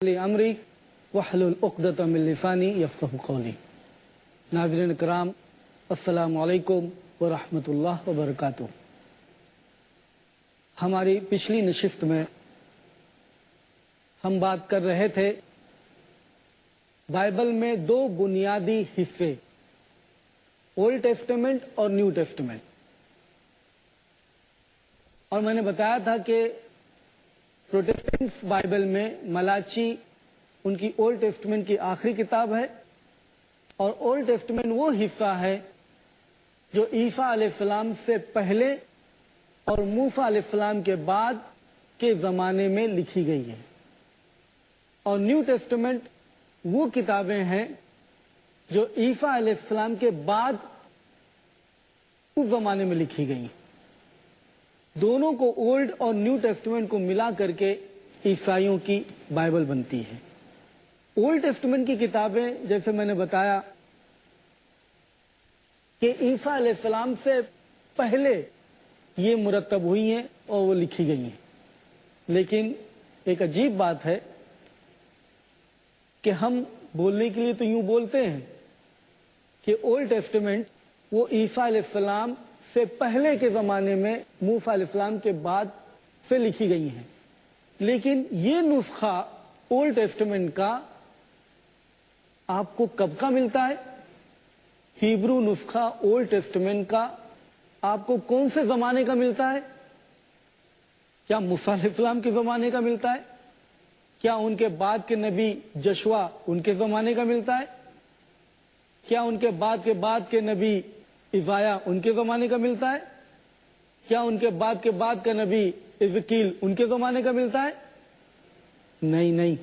امری واحلل عقدۃ من لسانی یفقہوا قولی۔ ناظرین کرام، السلام علیکم ورحمۃ اللہ وبرکاتہ۔ ہماری پچھلی نشست میں ہم بات کر رہے تھے بائبل میں دو بنیادی حصے، اولڈ ٹیسٹمنٹ اور نیو ٹیسٹمنٹ، اور میں نے بتایا تھا کہ پروٹسٹنٹس بائبل میں ملاچی ان کی اولڈ ٹیسٹمنٹ کی آخری کتاب ہے، اور اولڈ ٹیسٹمنٹ وہ حصہ ہے جو عیسیٰ علیہ السلام سے پہلے اور موسیٰ علیہ السلام کے بعد کے زمانے میں لکھی گئی ہے، اور نیو ٹیسٹمنٹ وہ کتابیں ہیں جو عیسیٰ علیہ السلام کے بعد اس زمانے میں لکھی گئی ہیں۔ دونوں کو اولڈ اور نیو ٹیسٹمنٹ کو ملا کر کے عیسائیوں کی بائبل بنتی ہے۔ اولڈ ٹیسٹمنٹ کی کتابیں، جیسے میں نے بتایا کہ عیسیٰ علیہ السلام سے پہلے یہ مرتب ہوئی ہیں اور وہ لکھی گئی ہیں، لیکن ایک عجیب بات ہے کہ ہم بولنے کے لیے تو یوں بولتے ہیں کہ اولڈ ٹیسٹمنٹ وہ عیسیٰ علیہ السلام سے پہلے کے زمانے میں موسیٰ علیہ السلام کے بعد سے لکھی گئی ہیں، لیکن یہ نسخہ اولڈ ٹیسٹمنٹ کا آپ کو کب کا ملتا ہے؟ ہیبرو نسخہ اولڈ ٹیسٹمنٹ کا آپ کو کون سے زمانے کا ملتا ہے؟ کیا موسیٰ علیہ السلام کے زمانے کا ملتا ہے؟ کیا ان کے بعد کے نبی جشوا ان کے زمانے کا ملتا ہے؟ کیا ان کے بعد کے نبی عزائیہ ان کے زمانے کا ملتا ہے؟ کیا ان کے بعد کا نبی ازکیل ان کے زمانے کا ملتا ہے؟ نہیں۔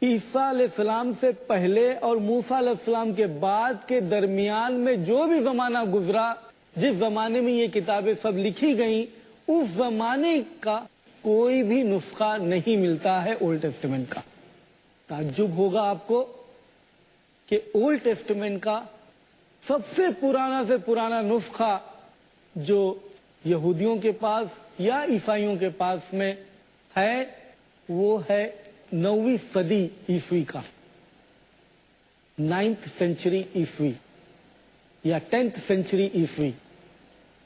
عیسیٰ علیہ السلام سے پہلے اور موسیٰ علیہ السلام کے بعد کے درمیان میں جو بھی زمانہ گزرا، جس زمانے میں یہ کتابیں سب لکھی گئیں، اس زمانے کا کوئی بھی نسخہ نہیں ملتا ہے اولڈ ٹیسٹمنٹ کا۔ تعجب ہوگا آپ کو کہ اولڈ ٹیسٹمنٹ کا سب سے پرانا نسخہ جو یہودیوں کے پاس یا عیسائیوں کے پاس میں ہے، وہ ہے 9ویں صدی عیسوی کا، 9th century عیسوی یا 10th century عیسوی۔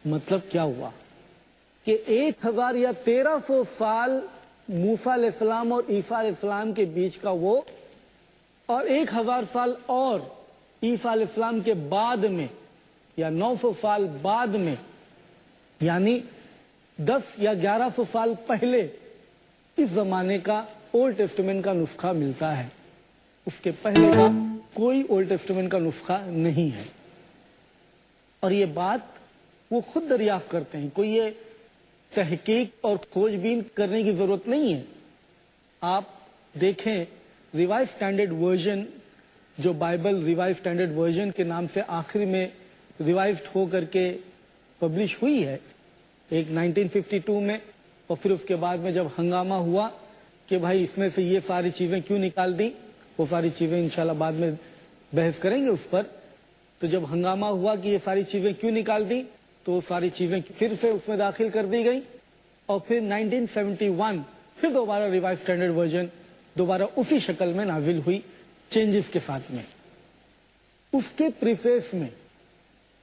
مطلب کیا ہوا کہ 1000 یا 1300 سال موسیٰ علیہ السلام اور عیسیٰ علیہ السلام کے بیچ کا وہ، اور 1000 سال اور عیسیٰ علیہ السلام کے بعد میں یا 900 سال بعد میں، یعنی 10 یا 1100 سال پہلے اس زمانے کا اولڈ ٹیسٹمنٹ کا نسخہ ملتا ہے۔ اس کے پہلے کا کوئی اولڈ ٹیسٹمنٹ کا نسخہ نہیں ہے، اور یہ بات وہ خود دریافت کرتے ہیں، کوئی یہ تحقیق اور کھوج بین کرنے کی ضرورت نہیں ہے۔ آپ دیکھیں ریوائز اسٹینڈرڈ ورژن، جو بائبل ریوائز اسٹینڈرڈ ورژن کے نام سے آخری میں ریوائزڈ ہو کر کے پبلش ہوئی ہے، ایک 1952 میں، اور پھر اس کے بعد میں جب ہنگامہ ہوا کہ بھائی اس میں سے یہ ساری چیزیں کیوں نکال دی، وہ ساری چیزیں انشاءاللہ بعد میں بحث کریں گے اس پر، تو جب ہنگامہ ہوا کہ یہ ساری چیزیں کیوں نکال دی، تو وہ ساری چیزیں پھر سے اس میں داخل کر دی گئی، اور پھر 1971 پھر دوبارہ ریوائز اسٹینڈرڈ ورژن دوبارہ اسی شکل میں نازل ہوئی، چینجز کے ساتھ میں۔ اس کے پریفیس میں،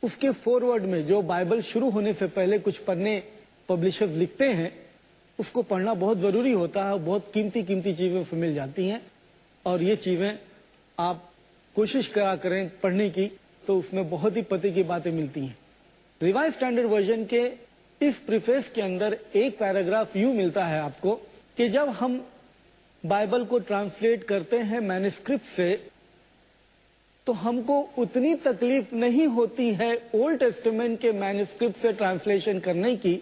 اس کے فورورڈ میں، جو بائبل شروع ہونے سے پہلے کچھ پڑھنے پبلشرز لکھتے ہیں، اس کو پڑھنا بہت ضروری ہوتا ہے، بہت قیمتی چیزیں اس میں مل جاتی ہیں، اور یہ چیزیں آپ کوشش کرا کریں پڑھنے کی، تو اس میں بہت ہی پتے کی باتیں ملتی ہیں۔ ریوائز اسٹینڈرڈ ورژن کے اس پریفیس کے اندر ایک پیراگراف یوں ملتا ہے آپ کو کہ جب ہم بائبل کو ٹرانسلیٹ کرتے ہیں مینuscript سے، تو ہم کو اتنی تکلیف نہیں ہوتی ہے اولڈ ٹیسٹمنٹ کے مینuscript سے ٹرانسلیشن کرنے کی،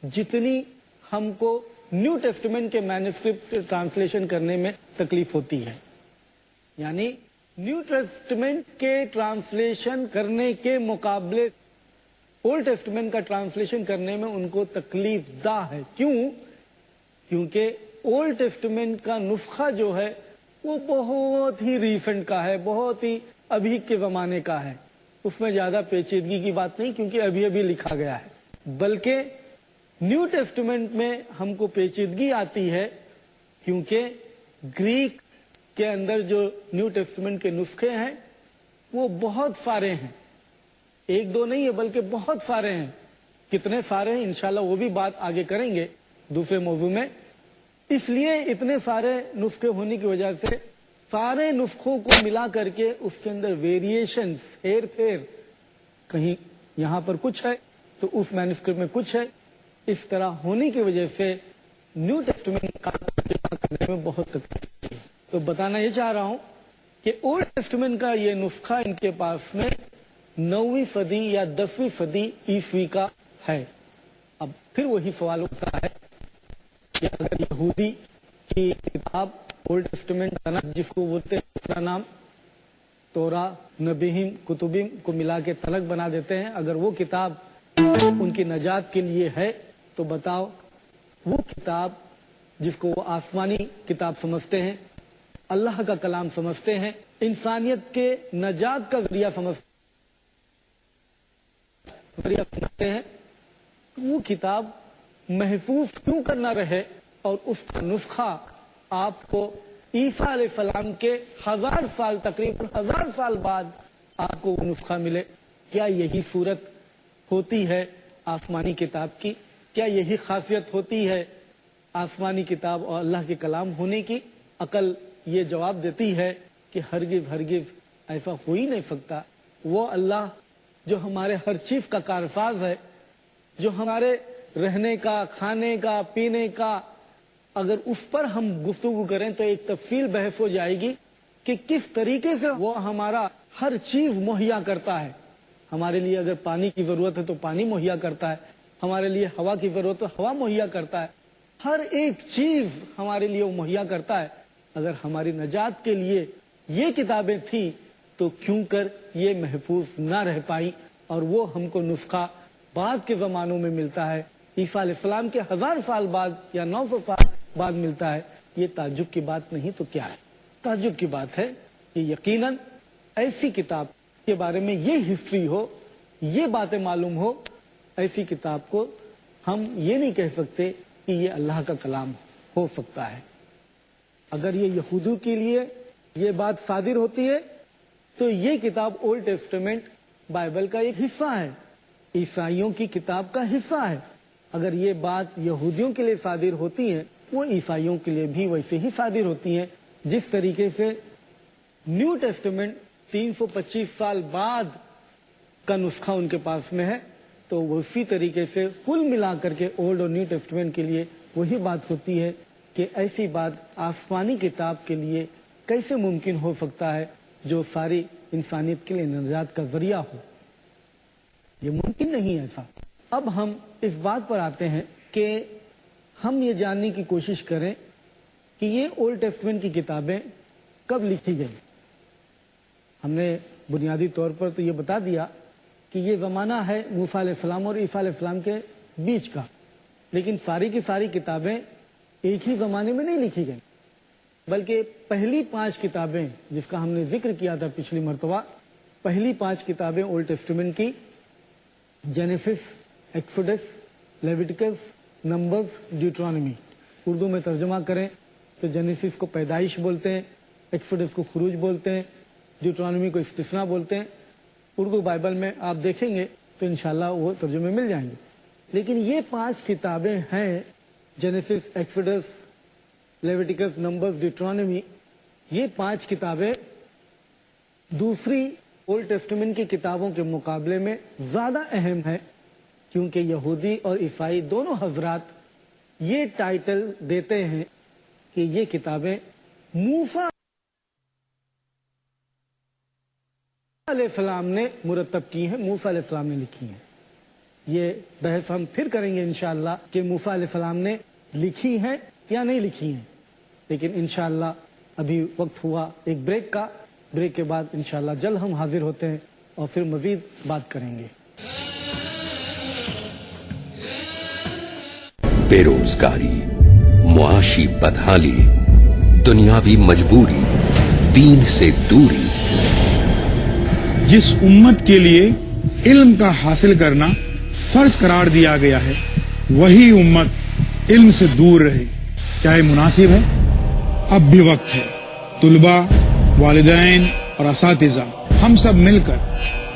جتنی ہم کو نیو ٹیسٹمنٹ کے مینuscript سے ٹرانسلیشن کرنے میں تکلیف ہوتی ہے۔ یعنی نیو ٹیسٹمنٹ کے ٹرانسلیشن کرنے کے مقابلے اولڈ ٹیسٹمنٹ کا ٹرانسلیشن کرنے میں ان کو تکلیف دہ ہے۔ کیوں؟ کیونکہ اولڈ ٹیسٹمنٹ کا نسخہ جو ہے وہ بہت ہی ریسنٹ کا ہے، بہت ہی ابھی کے زمانے کا ہے، اس میں زیادہ پیچیدگی کی بات نہیں، کیونکہ ابھی لکھا گیا ہے۔ بلکہ نیو ٹیسٹمنٹ میں ہم کو پیچیدگی آتی ہے کیونکہ ग्रीक के अंदर जो न्यू टेस्टामेंट के नुस्खे हैं वो बहुत सारे हैं, एक दो नहीं है बल्कि बहुत सारे हैं। कितने सारे हैं इंशाल्लाह वो भी बात आगे करेंगे दूसरे मौजू में। इसलिए इतने सारे नुस्खे होने की वजह से सारे नुस्खों को मिला करके उसके अंदर वेरिएशंस, हेर फेर, कहीं यहां पर कुछ है तो उस मैन्युस्क्रिप्ट में कुछ है, इस तरह होने की वजह से न्यू टेस्टामेंट का तर्जुमा करने में बहुत तकलीफ है। तो बताना ये चाह रहा हूं कि ओल्ड टेस्टामेंट का ये नुस्खा इनके पास में 9वीं सदी या 10वीं सदी ईस्वी का है। अब फिर वही सवाल उठता है कि अगर यहूदी की किताब ओल्ड टेस्टामेंट जिसको बोलते हैं दूसरा नाम तोरा, नबीहीम, कुतुबीम को मिला के तलक बना देते हैं, अगर वो किताब उनकी नजात के लिए है तो बताओ वो किताब जिसको वो आसमानी किताब समझते हैं, अल्लाह का कलाम समझते हैं, इंसानियत के नजात का जरिया समझते हैं, तो वो किताब महफूज क्यों करना रहे और उसका नुस्खा आपको ईसा अलैहिस्सलाम के 1000 साल, तकरीबन 1000 साल बाद आपको वो नुस्खा मिले? क्या यही सूरत होती है आसमानी किताब की? क्या यही खासियत होती है आसमानी किताब और अल्लाह के कलाम होने की? अकल ये जवाब देती है कि हरगिज हरगिज ऐसा हो ही नहीं सकता। वो अल्लाह जो हमारे हर चीज का कारसाज है, जो हमारे रहने का, खाने का, पीने का, अगर उस पर हम गुफ्तगू करें तो एक तफसील बहस हो जाएगी कि किस तरीके से वो हमारा हर चीज मुहैया करता है। हमारे लिए अगर पानी की जरूरत है तो पानी मुहैया करता है, हमारे लिए हवा की जरूरत है तो हवा मुहैया करता है, हर एक चीज हमारे लिए वो मुहैया करता है। अगर हमारी नजात के लिए ये किताबें थी तो क्यों कर ये महफूज ना रह पाई और वो हमको नुस्खा बाद के जमानों में मिलता है, ईसा अलैहिस्सलाम के 1000 साल बाद या 900 साल बाद मिलता है। ये ताज्जुब की बात नहीं तो क्या है? ताज्जुब की बात है कि यकीनन ऐसी किताब के बारे में ये हिस्ट्री हो, ये बातें मालूम हो, ऐसी किताब को हम ये नहीं कह सकते कि ये अल्लाह का कलाम हो सकता है। अगर ये यहूदियों के लिए ये बात सादिर होती है तो ये किताब ओल्ड टेस्टामेंट बाइबल का एक हिस्सा है, ईसाइयों की किताब का हिस्सा है। अगर ये बात यहूदियों के लिए सादिर होती है, वो ईसाइयों के लिए भी वैसे ही सादिर होती है। जिस तरीके से न्यू टेस्टामेंट 325 साल बाद का नुस्खा उनके पास में है, तो उसी तरीके से कुल मिलाकर के ओल्ड और न्यू टेस्टामेंट के लिए वही बात होती है कि ऐसी बात आसमानी किताब के लिए कैसे मुमकिन हो सकता है जो सारी इंसानियत के लिए नजात का जरिया हो? ये मुमकिन नहीं है ऐसा। अब हम इस बात पर आते हैं कि हम ये जानने की कोशिश करें कि ये ओल्ड टेस्टामेंट की किताबें कब लिखी गई। हमने बुनियादी तौर पर तो ये बता दिया कि ये जमाना है मूसा अलैहिस्सलाम और ईसा अलैहिस्सलाम के बीच का, लेकिन सारी की सारी किताबें एक ही जमाने में नहीं लिखी गई, बल्कि पहली 5 किताबें जिसका हमने जिक्र किया था पिछली मर्तबा, पहली 5 किताबें ओल्ड टेस्टामेंट की Genesis, Exodus, Leviticus, Numbers, Deuteronomy, Urdu में तर्जुमा करें तो जेनेसिस को पैदाइश बोलते हैं, एक्सोडस को खुरूज बोलते हैं, ड्यूटरॉनमी को इस्तिस्ना बोलते हैं। उर्दू बाइबल में आप देखेंगे तो इंशाल्लाह वो तर्जुमे मिल जाएंगे। लेकिन ये 5 किताबें हैं, जेनेसिस, एक्सोडस, लेविटिकस, नंबर्स, ड्यूटरॉनमी, ये 5 किताबें दूसरी ओल्ड टेस्टामेंट की किताबों के मुकाबले में ज्यादा अहम है, क्योंकि यहूदी और ईसाई दोनों हजरात ये टाइटल देते हैं कि ये किताबें मूसा अलैहिस्सलाम ने मुरतब की हैं, मूसा अलैहिस्सलाम ने लिखी हैं। ये बहस हम फिर करेंगे इंशाअल्लाह कि मूसा अलैहिस्सलाम ने लिखी हैं या नहीं लिखी हैं। लेकिन इंशाअल्लाह अभी वक्त हुआ एक ब्रेक का, ब्रेक के बाद इंशाअल्लाह जल्द हम हाजिर होते हैं और फिर मजीद बात करेंगे। बेरोजगारी, मुआशी बदहाली, दुनियावी मजबूरी, दीन से दूरी, जिस उम्मत के लिए इल्म का हासिल करना फर्ज करार दिया गया है, वही उम्मत इल्म से दूर रहे, क्या ये मुनासिब है? اب بھی وقت ہے. طلباء، والدین اور اساتذہ ہم سب مل کر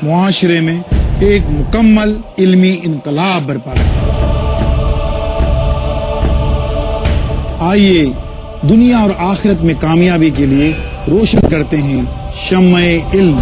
معاشرے میں ایک مکمل علمی انقلاب برپا کریں. آئیے دنیا اور آخرت میں کامیابی کے لیے روشن کرتے ہیں شمع علم.